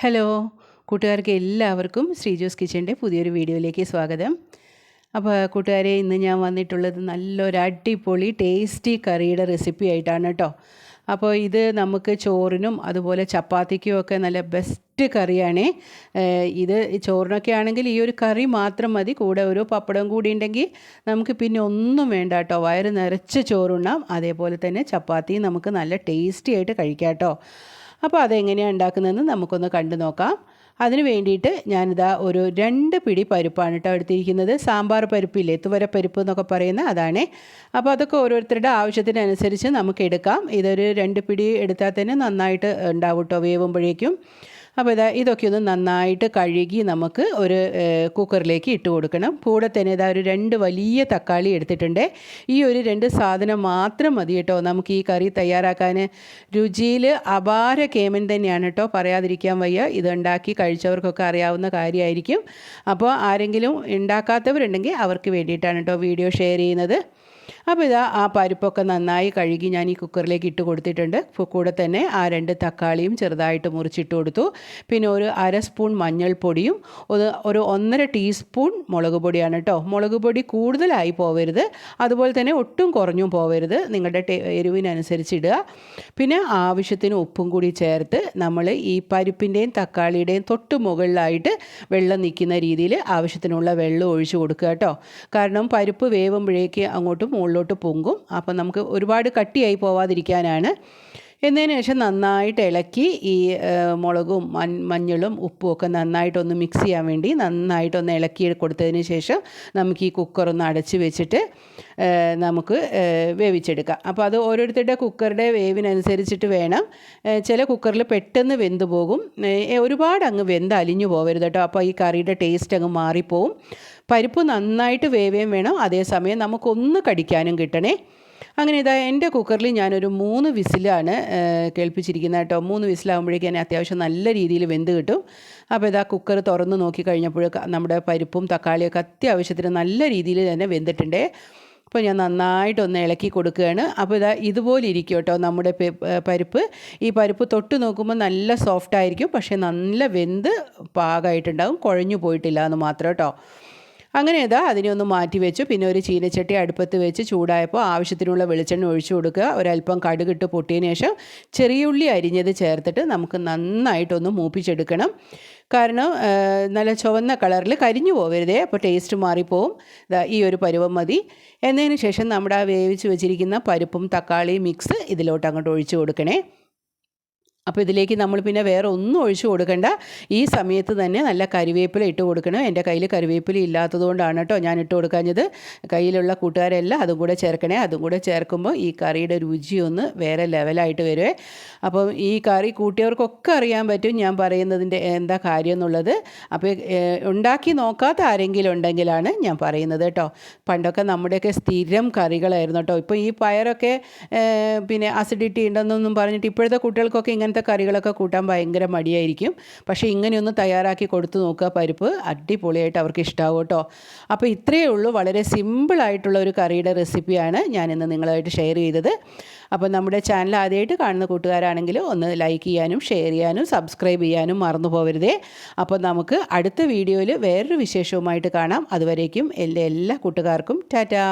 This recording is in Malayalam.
ഹലോ കൂട്ടുകാർക്ക് എല്ലാവർക്കും ശ്രീജോസ് കിച്ചൻ്റെ പുതിയൊരു വീഡിയോയിലേക്ക് സ്വാഗതം. അപ്പോൾ കൂട്ടുകാരെ, ഇന്ന് ഞാൻ വന്നിട്ടുള്ളത് നല്ലൊരു അടിപൊളി ടേസ്റ്റി കറിയുടെ റെസിപ്പി ആയിട്ടാണ് കേട്ടോ. അപ്പോൾ ഇത് നമുക്ക് ചോറിനും അതുപോലെ ചപ്പാത്തിക്കും ഒക്കെ നല്ല ബെസ്റ്റ് കറിയാണ്. ഇത് ചോറിനൊക്കെ ആണെങ്കിൽ ഈ ഒരു കറി മാത്രം മതി, കൂടെ ഒരു പപ്പടം കൂടി ഉണ്ടെങ്കിൽ നമുക്ക് പിന്നെ ഒന്നും വേണ്ട കേട്ടോ. വയറ് നിറച്ച് ചോറുണ്ണാം. അതേപോലെ തന്നെ ചപ്പാത്തി നമുക്ക് നല്ല ടേസ്റ്റി ആയിട്ട് കഴിക്കാം കേട്ടോ. അപ്പോൾ അതെങ്ങനെയാണ് ഉണ്ടാക്കുന്നതെന്ന് നമുക്കൊന്ന് കണ്ടു നോക്കാം. അതിന് വേണ്ടിയിട്ട് ഞാനിതാ ഒരു 2 പിടി പരിപ്പാണ് കേട്ടോ എടുത്തിരിക്കുന്നത്. സാമ്പാർ പരിപ്പില്ലേ, തുവരപ്പരിപ്പ് എന്നൊക്കെ പറയുന്ന അതാണ്. അപ്പോൾ അതൊക്കെ ഓരോരുത്തരുടെ ആവശ്യത്തിനനുസരിച്ച് നമുക്ക് എടുക്കാം. ഇതൊരു 2 പിടി എടുത്താൽ തന്നെ നന്നായിട്ട് ഉണ്ടാവും കേട്ടോ വേവുമ്പോഴേക്കും. അപ്പോൾ ഇതൊക്കെ ഒന്ന് നന്നായിട്ട് കഴുകി നമുക്ക് ഒരു കുക്കറിലേക്ക് ഇട്ട് കൊടുക്കണം. കൂടെ തന്നെ ഒരു 2 വലിയ തക്കാളി എടുത്തിട്ടുണ്ട്. ഈ ഒരു 2 സാധനം മാത്രം മതി കേട്ടോ നമുക്ക് ഈ കറി തയ്യാറാക്കാൻ. രുചിയിൽ അപാര കേമൻ തന്നെയാണ് കേട്ടോ, പറയാതിരിക്കാൻ വയ്യ. ഇതുണ്ടാക്കി കഴിച്ചവർക്കൊക്കെ അറിയാവുന്ന കാര്യമായിരിക്കും. അപ്പോൾ ആരെങ്കിലും ഉണ്ടാക്കാത്തവരുണ്ടെങ്കിൽ അവർക്ക് വേണ്ടിയിട്ടാണ് കേട്ടോ വീഡിയോ ഷെയർ ചെയ്യുന്നത്. അപ്പോൾ ആ പരിപ്പൊക്കെ നന്നായി കഴുകി ഞാൻ ഈ കുക്കറിലേക്ക് ഇട്ട് കൊടുത്തിട്ടുണ്ട്. കൂടെ തന്നെ ആ 2 തക്കാളിയും ചെറുതായിട്ട് മുറിച്ചിട്ട് കൊടുത്തു. പിന്നെ ഒരു 1/2 സ്പൂൺ മഞ്ഞൾപ്പൊടിയും ഒരു 1.5 ടീസ്പൂൺ മുളക് പൊടിയാണ് കേട്ടോ. മുളക് പൊടി കൂടുതലായി പോവരുത്, അതുപോലെ തന്നെ ഒട്ടും കുറഞ്ഞും പോവരുത്. നിങ്ങളുടെ എരിവിനനുസരിച്ച് ഇടുക. പിന്നെ ആവശ്യത്തിന് ഉപ്പും കൂടി ചേർത്ത് നമ്മൾ ഈ പരിപ്പിൻ്റെയും തക്കാളിയുടെയും തൊട്ട് മുകളിലായിട്ട് വെള്ളം നിൽക്കുന്ന രീതിയിൽ ആവശ്യത്തിനുള്ള വെള്ളം ഒഴിച്ച് കൊടുക്കുക കേട്ടോ. കാരണം പരിപ്പ് വേവുമ്പോഴേക്ക് അങ്ങോട്ടും മുകളിലോട്ട് പൊങ്ങും. അപ്പം നമുക്ക് ഒരുപാട് കട്ടിയായി പോവാതിരിക്കാനാണ്. എന്നതിന് ശേഷം നന്നായിട്ട് ഇളക്കി ഈ മുളകും മഞ്ഞളും ഉപ്പും ഒക്കെ നന്നായിട്ടൊന്ന് മിക്സ് ചെയ്യാൻ വേണ്ടി നന്നായിട്ടൊന്ന് ഇളക്കി കൊടുത്തതിന് ശേഷം നമുക്ക് ഈ കുക്കറൊന്ന് അടച്ച് വെച്ചിട്ട് നമുക്ക് വേവിച്ചെടുക്കാം. അപ്പോൾ അത് ഓരോരുത്തരുടെ കുക്കറുടെ വേവിനനുസരിച്ചിട്ട് വേണം. ചില കുക്കറിൽ പെട്ടെന്ന് വെന്ത് പോകും, ഒരുപാട് അങ്ങ് വെന്ത് അലിഞ്ഞു പോകരുത് കേട്ടോ. അപ്പോൾ ഈ കറിയുടെ ടേസ്റ്റ് അങ്ങ് മാറിപ്പോവും. പരിപ്പ് നന്നായിട്ട് വേവുകയും വേണം, അതേസമയം നമുക്കൊന്ന് കടിക്കാനും കിട്ടണേ. അങ്ങനെ എൻ്റെ കുക്കറിൽ ഞാനൊരു 3 വിസിലാണ് കേൾപ്പിച്ചിരിക്കുന്നത് കേട്ടോ. 3 വിസിലാകുമ്പോഴേക്കും തന്നെ അത്യാവശ്യം നല്ല രീതിയിൽ വെന്ത് കിട്ടും. അപ്പോൾ കുക്കർ തുറന്ന് നോക്കി കഴിഞ്ഞപ്പോൾ നമ്മുടെ പരിപ്പും തക്കാളിയൊക്കെ അത്യാവശ്യത്തിന് നല്ല രീതിയിൽ തന്നെ വെന്തിട്ടുണ്ട്. അപ്പോൾ ഞാൻ നന്നായിട്ടൊന്ന് ഇളക്കി കൊടുക്കുകയാണ്. അപ്പോൾ ഇതുപോലെ ഇരിക്കും കേട്ടോ നമ്മുടെ പരിപ്പ്. ഈ പരിപ്പ് തൊട്ട് നോക്കുമ്പോൾ നല്ല സോഫ്റ്റ് ആയിരിക്കും, പക്ഷേ നല്ല വെന്ത് പാകമായിട്ടുണ്ടാകും, കുഴഞ്ഞു പോയിട്ടില്ല എന്ന് മാത്രം കേട്ടോ. അങ്ങനെ അതിനെ ഒന്ന് മാറ്റി വെച്ചു. പിന്നെ ഒരു ചീനച്ചട്ടി അടുപ്പത്ത് വെച്ച് ചൂടായപ്പോൾ ആവശ്യത്തിനുള്ള വെളിച്ചെണ്ണ ഒഴിച്ചു കൊടുക്കുക. ഒരല്പം കടുകിട്ട് പൊട്ടിയതിന് ശേഷം ചെറിയ ഉള്ളി അരിഞ്ഞത് ചേർത്തിട്ട് നമുക്ക് നന്നായിട്ടൊന്ന് മൂപ്പിച്ചെടുക്കണം. കാരണം നല്ല ചുവന്ന കളറിൽ കരിഞ്ഞു പോകരുതേ, അപ്പോൾ ടേസ്റ്റ് മാറിപ്പോവും. ഈ ഒരു പരുവം മതി. എന്നതിന് ശേഷം നമ്മുടെ വേവിച്ച് വെച്ചിരിക്കുന്ന പരിപ്പും തക്കാളിയും മിക്സ് ഇതിലോട്ട് അങ്ങോട്ട് ഒഴിച്ചു കൊടുക്കണേ. അപ്പോൾ ഇതിലേക്ക് നമ്മൾ പിന്നെ വേറെ ഒന്നും ഒഴിച്ചു കൊടുക്കണ്ട. ഈ സമയത്ത് തന്നെ നല്ല കരിവേപ്പില ഇട്ട് കൊടുക്കണം. എൻ്റെ കയ്യിൽ കരിവേപ്പില ഇല്ലാത്തതുകൊണ്ടാണ് കേട്ടോ ഞാൻ ഇട്ട് കൊടുക്കാഞ്ഞത്. കയ്യിലുള്ള കൂട്ടുകാരെല്ലാം അതും കൂടെ ചേർക്കണേ. അതും കൂടെ ചേർക്കുമ്പോൾ ഈ കറിയുടെ രുചി ഒന്ന് വേറെ ലെവലായിട്ട് വരുവേ. അപ്പം ഈ കറി കൂട്ടിയവർക്കൊക്കെ അറിയാൻ പറ്റും ഞാൻ പറയുന്നതിൻ്റെ എന്താ കാര്യം എന്നുള്ളത്. അപ്പോൾ ഉണ്ടാക്കി നോക്കാത്ത ആരെങ്കിലും ഉണ്ടെങ്കിലാണ് ഞാൻ പറയുന്നത് കേട്ടോ. പണ്ടൊക്കെ നമ്മുടെയൊക്കെ സ്ഥിരം കറികളായിരുന്നു കേട്ടോ. ഇപ്പോൾ ഈ പയറൊക്കെ പിന്നെ അസിഡിറ്റി ഉണ്ടെന്നൊന്നും പറഞ്ഞിട്ട് ഇപ്പോഴത്തെ കുട്ടികൾക്കൊക്കെ ഇങ്ങനത്തെ കറികളൊക്കെ കൂട്ടാൻ ഭയങ്കര മടിയായിരിക്കും. പക്ഷേ ഇങ്ങനെയൊന്ന് തയ്യാറാക്കി കൊടുത്തു നോക്കുക, പരിപ്പ് അടിപൊളിയായിട്ട് അവർക്ക് ഇഷ്ടമാവും കേട്ടോ. അപ്പോൾ ഇത്രയേ ഉള്ളൂ, വളരെ സിമ്പിളായിട്ടുള്ള ഒരു കറിയുടെ റെസിപ്പിയാണ് ഞാനിന്ന് നിങ്ങളായിട്ട് ഷെയർ ചെയ്തത്. അപ്പോൾ നമ്മുടെ ചാനൽ ആദ്യമായിട്ട് കാണുന്ന കൂട്ടുകാരാണെങ്കിൽ ഒന്ന് ലൈക്ക് ചെയ്യാനും ഷെയർ ചെയ്യാനും സബ്സ്ക്രൈബ് ചെയ്യാനും മറന്നു പോകരുതേ. അപ്പോൾ നമുക്ക് അടുത്ത വീഡിയോയിൽ വേറൊരു വിശേഷവുമായിട്ട് കാണാം. അതുവരേക്കും എൻ്റെ എല്ലാ കൂട്ടുകാർക്കും ടാറ്റാ.